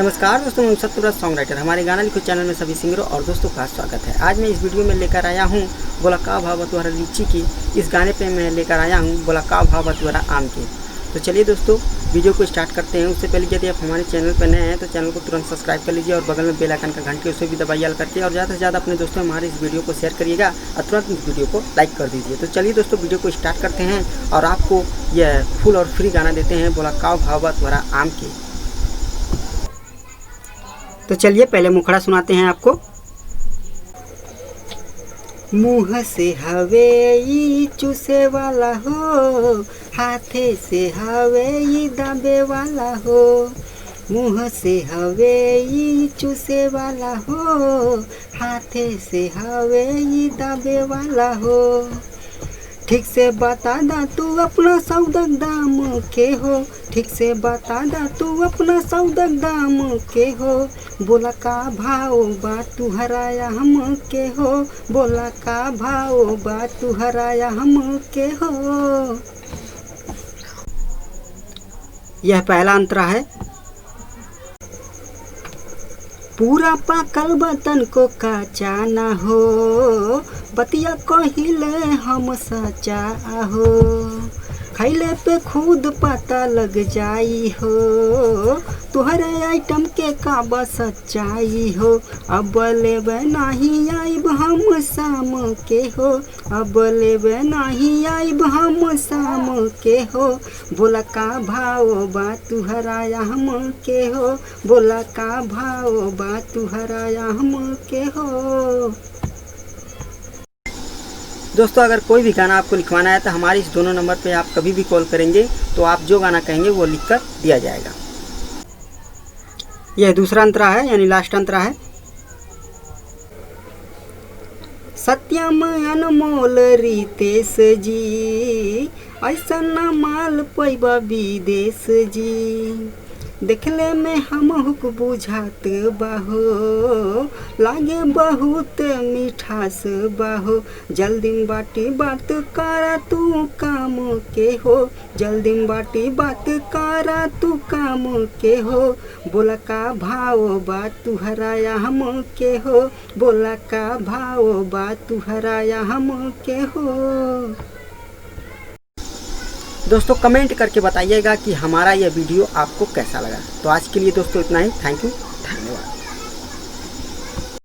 नमस्कार दोस्तों, मैं सत्यव्रत सॉन्ग राइटर। हमारे गाना लिखो चैनल में सभी सिंगरों और दोस्तों का स्वागत है। आज मैं इस वीडियो में लेकर आया हूँ बोला का भाव तुम्हारा लीची की। इस गाने पे मैं लेकर आया हूँ बोला का भाव तुम्हारा आम की। तो चलिए दोस्तों वीडियो को स्टार्ट करते हैं। उससे पहले यदि आप हमारे चैनल पर नए हैं तो चैनल को तुरंत सब्सक्राइब कर लीजिए और बगल में बेल आइकन का घंटी उसे भी दबाइए करके, और ज़्यादा से ज़्यादा अपने दोस्तों में हमारे इस वीडियो को शेयर करिएगा और तुरंत इस वीडियो को लाइक कर दीजिए। तो चलिए दोस्तों वीडियो को स्टार्ट करते हैं और आपको यह फुल और फ्री गाना देते हैं बोला का भाव तुम्हारा आम की। तो चलिए पहले मुखड़ा सुनाते हैं आपको। मुँह से हवे चूसे वाला हो, हाथे से हवे दाबे वाला हो। मुँह से हवे चूसे वाला हो, हाथे से हवे दाबे वाला हो। ठीक से बता दा तू अपना सौदा दाम के हो, ठीक से बता दा तू अपना सौदा दाम के हो। बोला का भाव बा तू हराया हम के हो, बोला का भाव बा तू हराया हम के हो। यह पहला अंतरा है। पूरा पाकल बतन को काचा ना हो, बतिया कहिले हम सचा हो। खैले पे खुद पता लग जाई हो, तुहरे आइटम के काबा सच्चाई हो। अब लेबे नहीं आइब हम शाम के हो, अब लेबे नहीं आइब हम शाम के हो। बोला का भाव बा तू हराया हम के हो, बोला का भाव बा तू हराया हम के हो। दोस्तों अगर कोई भी गाना आपको लिखवाना है तो हमारे इस दोनों नंबर पे आप कभी भी कॉल करेंगे तो आप जो गाना कहेंगे वो लिखकर दिया जाएगा। यह दूसरा अंतरा है, यानी लास्ट अंतरा है। सत्यम अनमोल रितेश जी, ऐसा न माल पैबा विदेश जी। देखले में हम हुक बुझात बाहो, लागे बहुत मिठास बाहो। जल्दी बाटी बात करा तू काम के हो, जल्दी बाटी बात करा तू काम के हो। बोला का भाव बा तू हराया हम के हो, बोला का भाव बा तू हराया हम के हो। दोस्तों कमेंट करके बताइएगा कि हमारा यह वीडियो आपको कैसा लगा। तो आज के लिए दोस्तों इतना ही। Thank you.